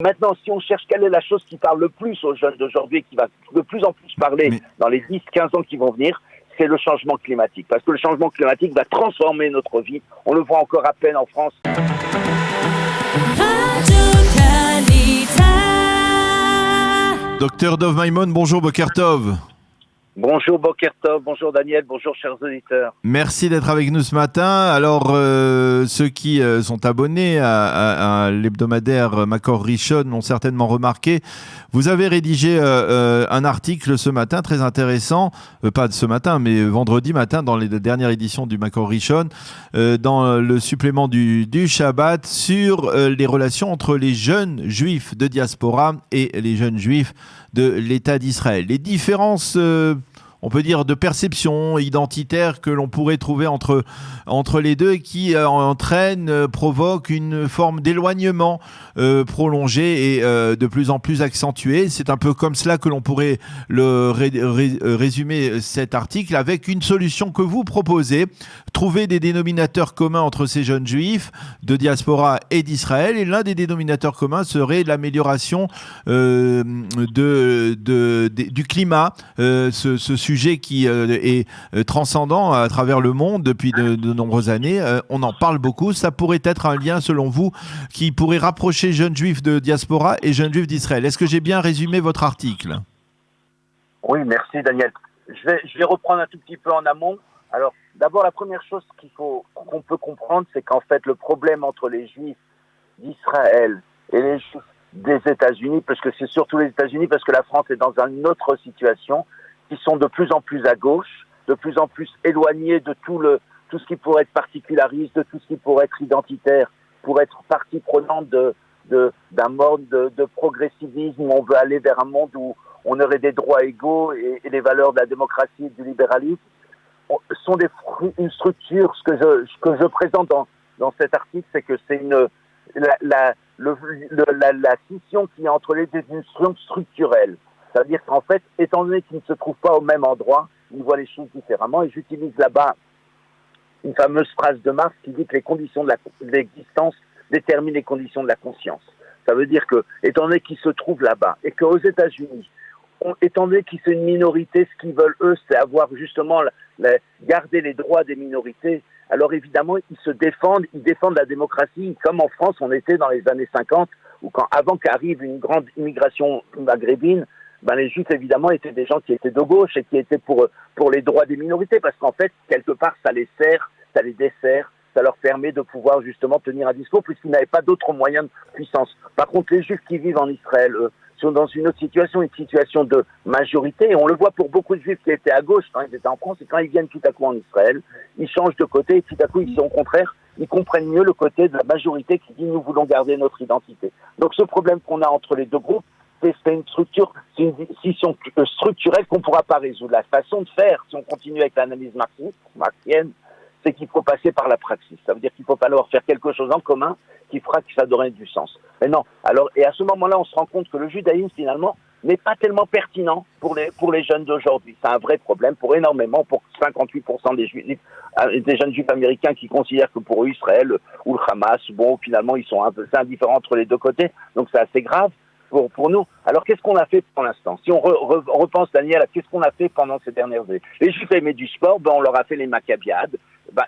Maintenant, si on cherche quelle est la chose qui parle le plus aux jeunes d'aujourd'hui, qui va de plus en plus parler dans les 10-15 ans qui vont venir, c'est le changement climatique. Parce que le changement climatique va transformer notre vie. On le voit encore à peine en France. Docteur Dov Maimon, bonjour Boker Tov. Bonjour Boker Tov, bonjour Daniel, bonjour chers auditeurs. Merci d'être avec nous ce matin. Alors, ceux qui sont abonnés à l'hebdomadaire Makor Rishon l'ont certainement remarqué. Vous avez rédigé un article ce matin très intéressant, pas ce matin, mais vendredi matin dans les dernières éditions du Makor Rishon, dans le supplément du Shabbat sur les relations entre les jeunes juifs de diaspora et les jeunes juifs de l'État d'Israël. Les différences on peut dire de perception identitaire que l'on pourrait trouver entre les deux et qui provoquent une forme d'éloignement prolongé et de plus en plus accentué. C'est un peu comme cela que l'on pourrait résumer cet article avec une solution que vous proposez, trouver des dénominateurs communs entre ces jeunes juifs de diaspora et d'Israël, et l'un des dénominateurs communs serait l'amélioration du climat, ce sujet qui est transcendant à travers le monde depuis de nombreuses années. On en parle beaucoup. Ça pourrait être un lien, selon vous, qui pourrait rapprocher jeunes juifs de diaspora et jeunes juifs d'Israël. Est-ce que j'ai bien résumé votre article ? Oui, merci Daniel. Je vais reprendre un tout petit peu en amont. Alors, d'abord, la première chose qu'on peut comprendre, c'est qu'en fait, le problème entre les juifs d'Israël et les juifs des États-Unis, parce que c'est surtout les États-Unis, parce que la France est dans une autre situation, qui sont de plus en plus à gauche, de plus en plus éloignés de tout ce qui pourrait être particulariste, de tout ce qui pourrait être identitaire, pour être partie prenante d'un mode de progressivisme où on veut aller vers un monde où on aurait des droits égaux et les valeurs de la démocratie et du libéralisme. Sont une structure, ce que je présente dans cet article, c'est que c'est la scission qui est entre les deux, une structure structurelle. C'est-à-dire qu'en fait, étant donné qu'ils ne se trouvent pas au même endroit, ils voient les choses différemment. Et j'utilise là-bas une fameuse phrase de Marx qui dit que les conditions de l'existence déterminent les conditions de la conscience. Ça veut dire que, étant donné qu'ils se trouvent là-bas, et qu'aux États-Unis, étant donné qu'ils sont une minorité, ce qu'ils veulent, eux, c'est avoir justement garder les droits des minorités. Alors évidemment, ils défendent la démocratie, comme en France, on était dans les années 50, où avant qu'arrive une grande immigration maghrébine, les Juifs, évidemment, étaient des gens qui étaient de gauche et qui étaient pour les droits des minorités, parce qu'en fait, quelque part, ça les sert, ça les dessert, ça leur permet de pouvoir justement tenir un discours, puisqu'ils n'avaient pas d'autres moyens de puissance. Par contre, les Juifs qui vivent en Israël, sont dans une autre situation, une situation de majorité, et on le voit pour beaucoup de Juifs qui étaient à gauche quand ils étaient en France, et quand ils viennent tout à coup en Israël, ils changent de côté, et tout à coup, ils sont au contraire, ils comprennent mieux le côté de la majorité qui dit « nous voulons garder notre identité ». Donc ce problème qu'on a entre les deux groupes, c'est une scission structurelle qu'on ne pourra pas résoudre. La façon de faire, si on continue avec l'analyse marxienne, c'est qu'il faut passer par la praxis. Ça veut dire qu'il faut falloir faire quelque chose en commun qui fera que ça donne du sens. Mais non. Et à ce moment-là, on se rend compte que le judaïsme, finalement, n'est pas tellement pertinent pour les jeunes d'aujourd'hui. C'est un vrai problème pour 58% des jeunes juifs américains qui considèrent que pour eux, Israël ou le Hamas, finalement, ils sont un peu indifférents entre les deux côtés. Donc c'est assez grave pour nous. Alors qu'est-ce qu'on a fait pour l'instant ? Si on repense, Daniel, à qu'est-ce qu'on a fait pendant ces dernières années ? Les Juifs aimaient du sport, on leur a fait les maccabiades.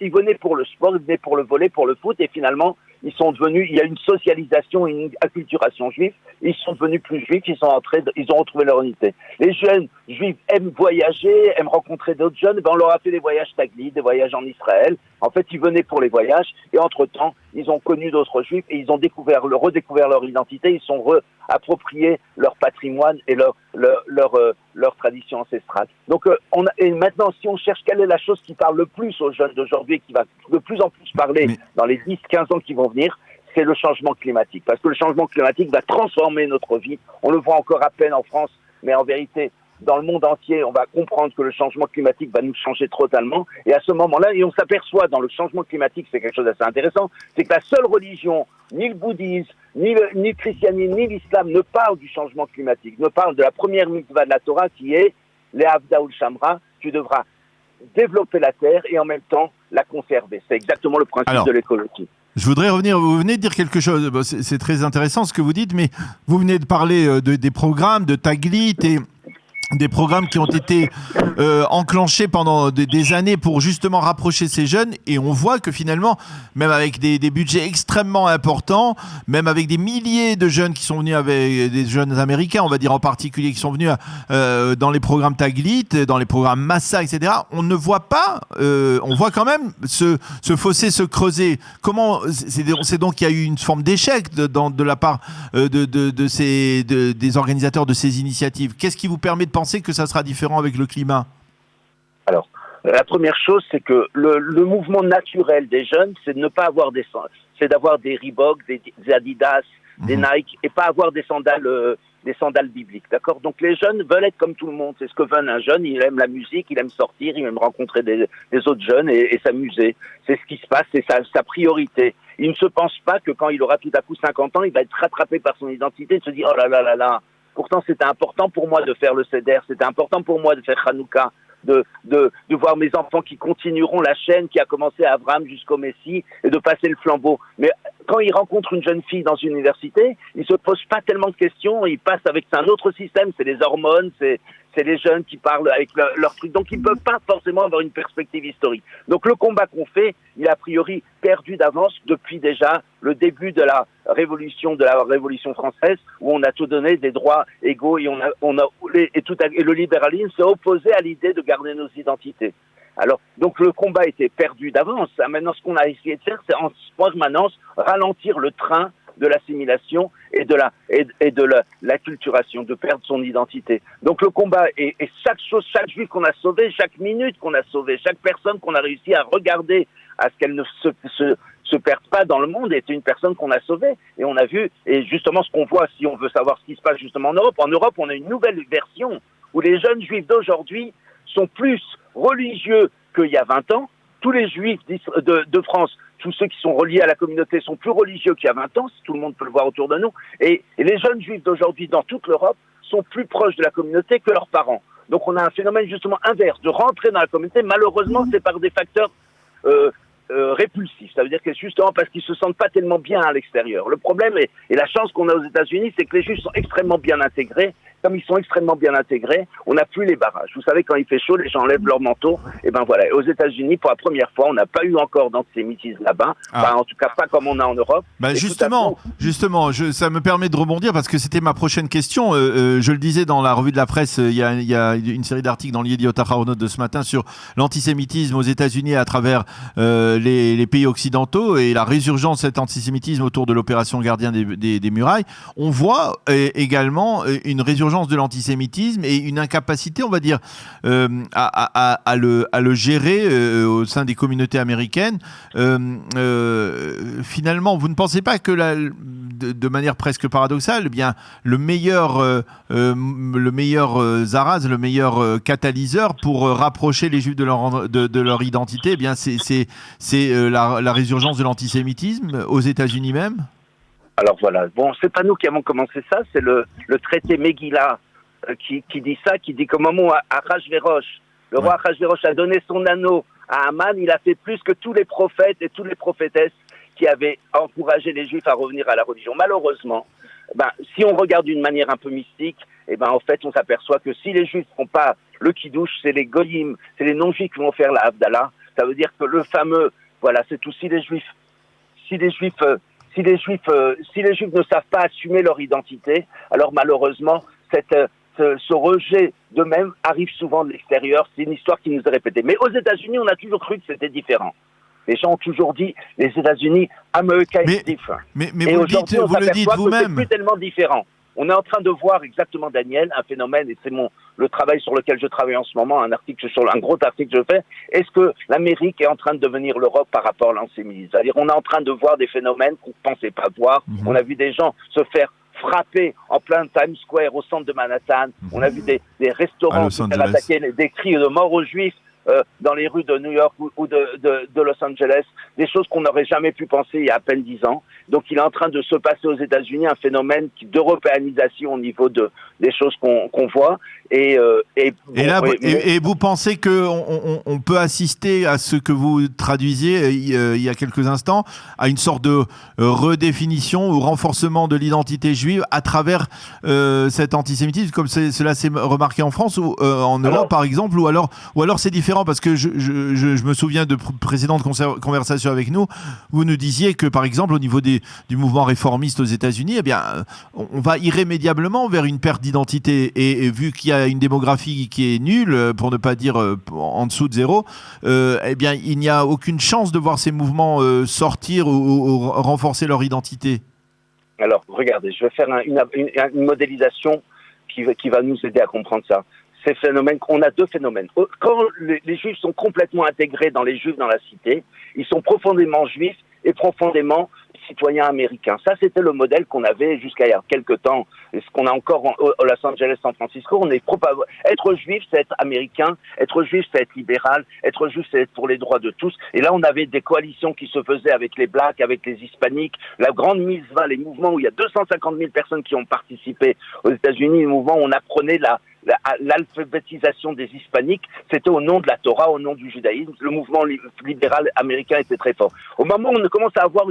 Ils venaient pour le sport, ils venaient pour le volley, pour le foot, et finalement, il y a une socialisation, une acculturation juive, ils sont devenus plus juifs, ils ont retrouvé leur unité. Les jeunes juifs aiment voyager, aiment rencontrer d'autres jeunes, on leur a fait des voyages tagli, des voyages en Israël. En fait, ils venaient pour les voyages, et entre-temps, ils ont connu d'autres juifs, et ils ont redécouvert leur identité, ils sont approprié leur patrimoine et leur tradition ancestrale. Donc, et maintenant, si on cherche quelle est la chose qui parle le plus aux jeunes d'aujourd'hui, qui va de plus en plus parler dans les 10-15 ans qui vont venir, c'est le changement climatique. Parce que le changement climatique va transformer notre vie. On le voit encore à peine en France, mais en vérité, dans le monde entier, on va comprendre que le changement climatique va nous changer totalement. Et à ce moment-là, et on s'aperçoit dans le changement climatique, c'est quelque chose d'assez intéressant, c'est que la seule religion, ni le bouddhisme, ni le christianisme, ni l'islam ne parle du changement climatique, ne parle de la première mitzvah de la Torah qui est les Havda ou le Shamra, tu devras développer la terre et en même temps la conserver. C'est exactement le principe de l'écologie. Je voudrais revenir, vous venez de dire quelque chose, bon, c'est très intéressant ce que vous dites, mais vous venez de parler des programmes, de Taglit et des programmes qui ont été enclenchés pendant des années pour justement rapprocher ces jeunes, et on voit que finalement, même avec des budgets extrêmement importants, même avec des milliers de jeunes qui sont venus, avec des jeunes américains, on va dire en particulier, qui sont venus dans les programmes Taglit, dans les programmes Massa, etc., on ne voit pas, on voit quand même ce fossé se creuser. Comment, c'est donc qu'il y a eu une forme d'échec de la part des organisateurs de ces initiatives. Qu'est-ce qui vous permet de penser que ça sera différent avec le climat? Alors, la première chose, c'est que le mouvement naturel des jeunes, c'est de ne pas avoir c'est d'avoir des Reebok, des Adidas, des Nike, et pas avoir des sandales bibliques, d'accord? Donc les jeunes veulent être comme tout le monde. C'est ce que veut un jeune. Il aime la musique, il aime sortir, il aime rencontrer des autres jeunes et s'amuser. C'est ce qui se passe, c'est sa priorité. Il ne se pense pas que quand il aura tout à coup 50 ans, il va être rattrapé par son identité et se dire « Oh là là là là ». Pourtant, c'était important pour moi de faire le Seder, c'était important pour moi de faire Hanouka, de voir mes enfants qui continueront la chaîne qui a commencé à Abraham jusqu'au Messie et de passer le flambeau. Mais quand il rencontre une jeune fille dans une université, il se pose pas tellement de questions, il passe avec un autre système, c'est les hormones, c'est les jeunes qui parlent avec leur truc. Donc, ils ne peuvent pas forcément avoir une perspective historique. Donc, le combat qu'on fait, il est a priori perdu d'avance depuis déjà le début de la Révolution française, où on a tout donné des droits égaux et et le libéralisme s'est opposé à l'idée de garder nos identités. Alors, donc le combat était perdu d'avance. Maintenant, ce qu'on a essayé de faire, c'est en permanence ralentir le train de l'assimilation et de l'acculturation, de perdre son identité. Donc le combat est chaque juif qu'on a sauvé, chaque minute qu'on a sauvé, chaque personne qu'on a réussi à regarder à ce qu'elle ne se perde pas dans le monde est une personne qu'on a sauvée. Et on a vu, et justement ce qu'on voit, si on veut savoir ce qui se passe justement en Europe, on a une nouvelle version où les jeunes juifs d'aujourd'hui sont plus religieux qu'il y a 20 ans. Tous les juifs de France, tous ceux qui sont reliés à la communauté sont plus religieux qu'il y a 20 ans, tout le monde peut le voir autour de nous. Et les jeunes juifs d'aujourd'hui dans toute l'Europe sont plus proches de la communauté que leurs parents. Donc on a un phénomène justement inverse, de rentrer dans la communauté. Malheureusement, c'est par des facteurs répulsifs. Ça veut dire que justement parce qu'ils se sentent pas tellement bien à l'extérieur. Le problème, et la chance qu'on a aux États-Unis, c'est que les juifs sont extrêmement bien intégrés. Comme ils sont extrêmement bien intégrés, on n'a plus les barrages. Vous savez, quand il fait chaud, les gens enlèvent leur manteau. Et ben voilà. Et aux États-Unis, pour la première fois, on n'a pas eu encore d'antisémitisme là-bas. Enfin, en tout cas, pas comme on a en Europe. Bah justement, ça me permet de rebondir parce que c'était ma prochaine question. Je le disais dans la revue de la presse, il y a une série d'articles dans l'Yediot Ahronoth de ce matin sur l'antisémitisme aux États-Unis à travers les pays occidentaux et la résurgence de cet antisémitisme autour de l'opération Gardien des Murailles. On voit également une résurgence de l'antisémitisme et une incapacité, on va dire, à le gérer au sein des communautés américaines. Finalement, vous ne pensez pas que de manière presque paradoxale, eh bien, le meilleur zaraz, le meilleur catalyseur pour rapprocher les Juifs de leur identité, eh bien, c'est la résurgence de l'antisémitisme aux États-Unis même? Alors voilà, bon, c'est pas nous qui avons commencé ça, c'est le traité Megillah qui dit ça, qui dit qu'au moment où Achashverosh, le roi Achashverosh a donné son anneau à Haman, il a fait plus que tous les prophètes et toutes les prophétesses qui avaient encouragé les Juifs à revenir à la religion. Malheureusement, si on regarde d'une manière un peu mystique, en fait, on s'aperçoit que si les Juifs ne font pas le Kiddush, c'est les Goyim, c'est les non-Juifs qui vont faire la Havdalah. Ça veut dire que le fameux, voilà, c'est tout. Si les Juifs ne savent pas assumer leur identité, alors malheureusement, ce rejet d'eux-mêmes arrive souvent de l'extérieur. C'est une histoire qui nous est répétée. Mais aux États-Unis, on a toujours cru que c'était différent. Les gens ont toujours dit, les États-Unis, America is different. Mais vous le dites vous-même. C'est plus tellement différent. On est en train de voir exactement, Daniel, un phénomène, et c'est le travail sur lequel je travaille en ce moment, un gros article que je fais. Est-ce que l'Amérique est en train de devenir l'Europe par rapport à l'antisémitisme? C'est-à-dire, on est en train de voir des phénomènes qu'on ne pensait pas voir. On a vu des gens se faire frapper en plein Times Square, au centre de Manhattan. On a vu des restaurants qui se faire attaquer, des cris de mort aux Juifs. dans les rues de New York ou de Los Angeles, des choses qu'on n'aurait jamais pu penser il y a à peine 10 ans. Donc il est en train de se passer aux États-Unis un phénomène d'européanisation au niveau des choses qu'on voit. Et vous pensez qu'on peut assister à ce que vous traduisiez il y a quelques instants, à une sorte de redéfinition ou renforcement de l'identité juive à travers cet antisémitisme, comme cela s'est remarqué en France ou en Europe par exemple, ou alors c'est différent, parce que je me souviens de précédentes conversations avec nous, vous nous disiez que par exemple au niveau du mouvement réformiste aux États-Unis, eh bien, on va irrémédiablement vers une perte d'identité, et vu qu'il y a une démographie qui est nulle, pour ne pas dire en dessous de zéro, eh bien, il n'y a aucune chance de voir ces mouvements sortir ou renforcer leur identité. Alors, regardez, je vais faire une modélisation qui va nous aider à comprendre ça. Ces phénomènes, on a deux phénomènes. Quand les Juifs sont complètement intégrés dans les Juifs dans la cité, ils sont profondément juifs et profondément citoyens américains. Ça, c'était le modèle qu'on avait jusqu'à il y a quelques temps, et ce qu'on a encore au Los Angeles, San Francisco. Être juif, c'est être américain. Être juif, c'est être libéral. Être juif, c'est être pour les droits de tous. Et là, on avait des coalitions qui se faisaient avec les blacks, avec les hispaniques. La grande mitzvah, les mouvements où il y a 250 000 personnes qui ont participé aux États-Unis, les mouvements où on apprenait l'alphabétisation des hispaniques, c'était au nom de la Torah, au nom du judaïsme. Le mouvement libéral américain était très fort. Au moment où on commence à avoir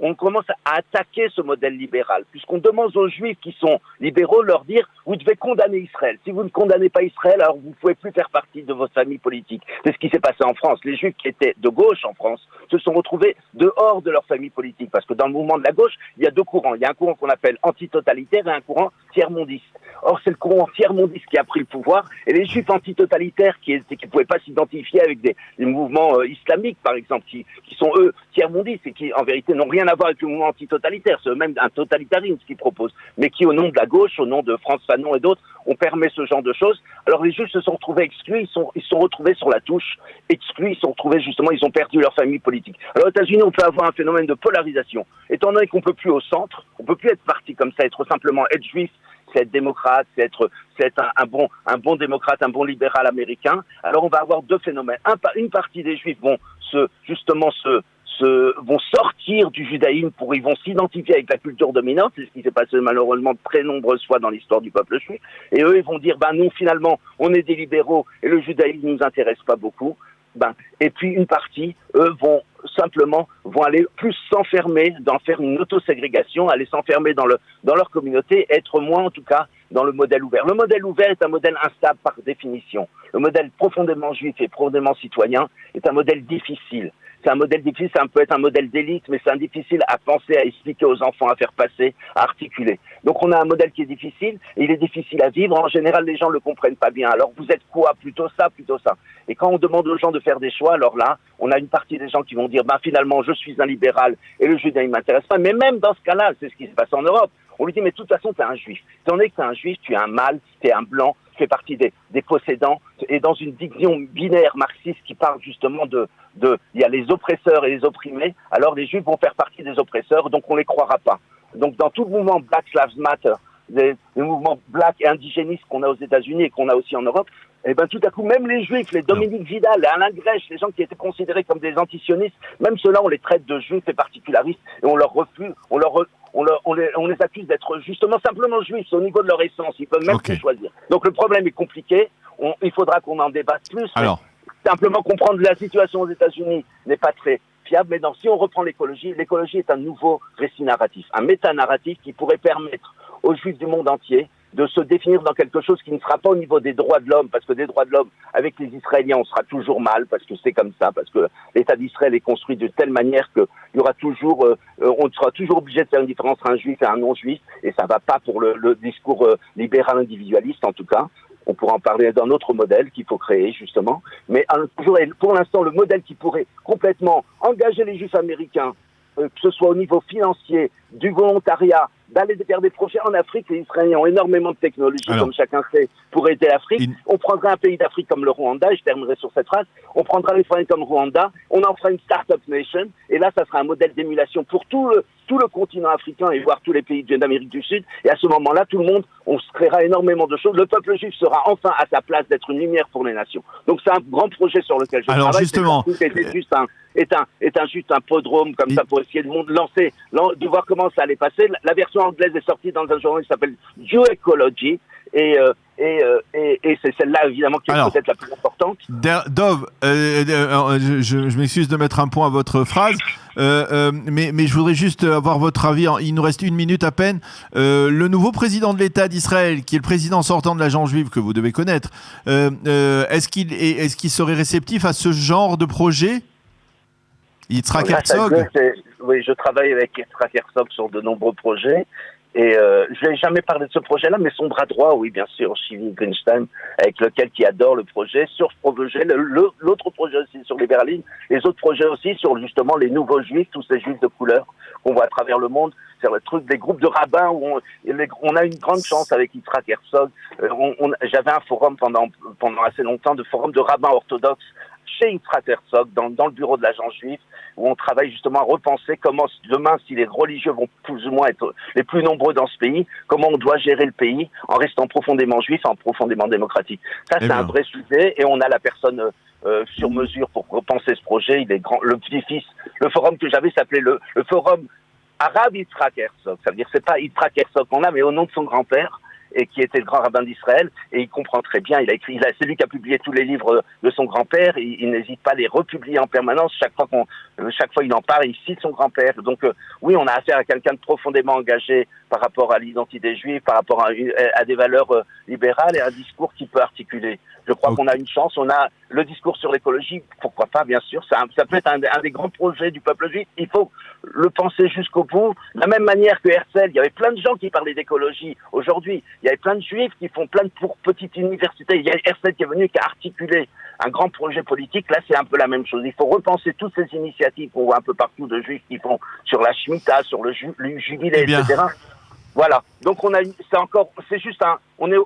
on commence à attaquer ce modèle libéral, puisqu'on demande aux Juifs qui sont libéraux de leur dire « vous devez condamner Israël. Si vous ne condamnez pas Israël, alors vous ne pouvez plus faire partie de votre famille politique. » C'est ce qui s'est passé en France. Les Juifs qui étaient de gauche en France se sont retrouvés dehors de leur famille politique, parce que dans le mouvement de la gauche, il y a deux courants. Il y a un courant qu'on appelle antitotalitaire et un courant tiers-mondiste. Or, c'est le courant tiers-mondiste qui a pris le pouvoir, et les Juifs antitotalitaires qui pouvaient pas s'identifier avec des mouvements islamiques, par exemple, qui sont eux tiers-mondistes et qui, en vérité, n'ont rien à voir avec le mouvement antitotalitaire. C'est eux-mêmes un totalitarisme qu'ils proposent, mais qui, au nom de la gauche, au nom de Frantz Fanon et d'autres, on permet ce genre de choses. Alors, les Juifs se sont retrouvés exclus, ils sont retrouvés sur la touche, exclus, ils sont retrouvés justement, ils ont perdu leur famille politique. Alors, aux États-Unis, on peut avoir un phénomène de polarisation. Étant donné qu'on peut plus au centre, on peut plus être parti comme ça, être simplement être juif, c'est être démocrate, c'est être un bon démocrate, un bon libéral américain. Alors on va avoir deux phénomènes. Une partie des Juifs vont vont sortir du judaïsme ils vont s'identifier avec la culture dominante. C'est ce qui s'est passé malheureusement de très nombreuses fois dans l'histoire du peuple juif. Et eux, ils vont dire, nous finalement, on est des libéraux et le judaïsme ne nous intéresse pas beaucoup. Et puis une partie, eux, vont aller plus s'enfermer, d'en faire une autoségrégation, aller s'enfermer dans leur communauté, être moins en tout cas dans le modèle ouvert. Le modèle ouvert est un modèle instable par définition. Le modèle profondément juif et profondément citoyen est un modèle difficile. C'est un modèle difficile, ça peut être un modèle d'élite, mais c'est difficile à penser, à expliquer aux enfants, à faire passer, à articuler. Donc on a un modèle qui est difficile, et il est difficile à vivre. En général, les gens ne le comprennent pas bien. Alors vous êtes quoi? Plutôt ça, plutôt ça. Et quand on demande aux gens de faire des choix, alors là, on a une partie des gens qui vont dire, finalement, je suis un libéral et le judaïsme ne m'intéresse pas. Mais même dans ce cas-là, c'est ce qui se passe en Europe. On lui dit, mais de toute façon, tu es un juif. Étant donné que tu es un juif, tu es un mâle, tu es un blanc, tu fais partie des possédants. Et dans une vision binaire marxiste qui parle justement il y a les oppresseurs et les opprimés, alors les juifs vont faire partie des oppresseurs, donc on les croira pas. Donc dans tout le mouvement Black Lives Matter, les mouvements black et indigénistes qu'on a aux États-Unis et qu'on a aussi en Europe, tout à coup, même les Juifs, les Dominique Vidal, les Alain Grèche, les gens qui étaient considérés comme des antisionistes, même ceux-là, on les traite de Juifs et particularistes et on leur refuse, on les accuse d'être justement simplement Juifs au niveau de leur essence. Ils peuvent même plus choisir. Donc le problème est compliqué. Il faudra qu'on en débatte plus. Simplement comprendre la situation aux États-Unis n'est pas très fiable. Mais si on reprend l'écologie est un nouveau récit narratif, un méta-narratif qui pourrait permettre aux Juifs du monde entier de se définir dans quelque chose qui ne sera pas au niveau des droits de l'homme, parce que des droits de l'homme, avec les Israéliens, on sera toujours mal, parce que c'est comme ça, parce que l'État d'Israël est construit de telle manière que il y aura toujours, on sera toujours obligé de faire une différence entre un juif et un non-juif, et ça va pas pour le discours libéral individualiste, en tout cas. On pourra en parler d'un autre modèle qu'il faut créer, justement. Mais pour l'instant, le modèle qui pourrait complètement engager les Juifs américains, que ce soit au niveau financier, du volontariat, d'aller faire des projets en Afrique. Les Israéliens ont énormément de technologies, comme chacun sait, pour aider l'Afrique. On prendrait un pays d'Afrique comme le Rwanda, et je terminerai sur cette phrase, on prendra les Israéliens comme Rwanda, on en fera une start-up nation, et là, ça sera un modèle d'émulation pour tous tout le continent africain et voir tous les pays d'Amérique du Sud. Et à ce moment-là, tout le monde, on se créera énormément de choses. Le peuple juif sera enfin à sa place d'être une lumière pour les nations. Donc c'est un grand projet sur lequel je travaille. Alors justement, c'est juste juste un podrome comme ça pour essayer de voir comment ça allait passer. La version anglaise est sortie dans un journal qui s'appelle Geoecology. Et c'est celle-là, évidemment, qui est peut-être la plus importante. Dov, je m'excuse de mettre un point à votre phrase, mais je voudrais juste avoir votre avis. Il nous reste 1 minute à peine. Le nouveau président de l'État d'Israël, qui est le président sortant de l'Agence juive, que vous devez connaître, est-ce qu'il serait réceptif à ce genre de projet? Yitzhak Herzog? Oui, je travaille avec Yitzhak Herzog sur de nombreux projets. Et je n'ai jamais parlé de ce projet-là, mais son bras droit, oui, bien sûr, Shivi Greenstein, avec lequel qui adore le projet, sur ce projet, l'autre projet aussi sur les berlines, les autres projets aussi sur justement les nouveaux juifs, tous ces juifs de couleur qu'on voit à travers le monde. C'est le truc des groupes de rabbins où on a une grande chance avec Yitzhak Herzog. J'avais un forum pendant assez longtemps de forum de rabbins orthodoxes chez Yitzhak Herzog, dans le bureau de l'agence juive, où on travaille justement à repenser comment demain, si les religieux vont plus ou moins être les plus nombreux dans ce pays, comment on doit gérer le pays en restant profondément juif, en profondément démocratique. Ça, c'est un vrai sujet, et on a la personne sur mesure pour repenser ce projet. Il est grand, le petit-fils. Le forum que j'avais s'appelait le forum arabe Yitzhak Herzog. Ça veut dire que c'est pas Yitzhak Herzog qu'on a, mais au nom de son grand-père, et qui était le grand rabbin d'Israël, et il comprend très bien, c'est lui qui a publié tous les livres de son grand-père, il n'hésite pas à les republier en permanence, chaque fois il en parle, il cite son grand-père. Donc oui, on a affaire à quelqu'un de profondément engagé par rapport à l'identité juive, par rapport à des valeurs libérales et un discours qui peut articuler. Je crois qu'on a une chance, on a le discours sur l'écologie, pourquoi pas, bien sûr, ça peut être un des grands projets du peuple juif, il faut le penser jusqu'au bout. De la même manière que Herzl, il y avait plein de gens qui parlaient d'écologie. Aujourd'hui, il y avait plein de juifs qui font plein de petites universités. Il y a Herzl qui est venu, qui a articulé un grand projet politique. Là, c'est un peu la même chose. Il faut repenser toutes ces initiatives qu'on voit un peu partout de juifs qui font sur la Shemitah, sur le jubilé, etc. Voilà. Donc on est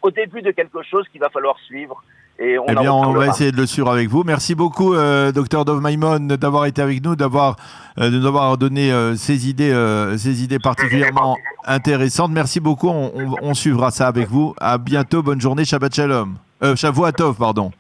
au début de quelque chose qu'il va falloir suivre. On va essayer de le suivre avec vous. Merci beaucoup, Dr Dov Maimon, d'avoir été avec nous, de nous avoir donné ces idées particulièrement intéressantes. Merci beaucoup. On suivra ça avec vous. À bientôt. Bonne journée. Shabbat Shalom. Shavua Tov, pardon.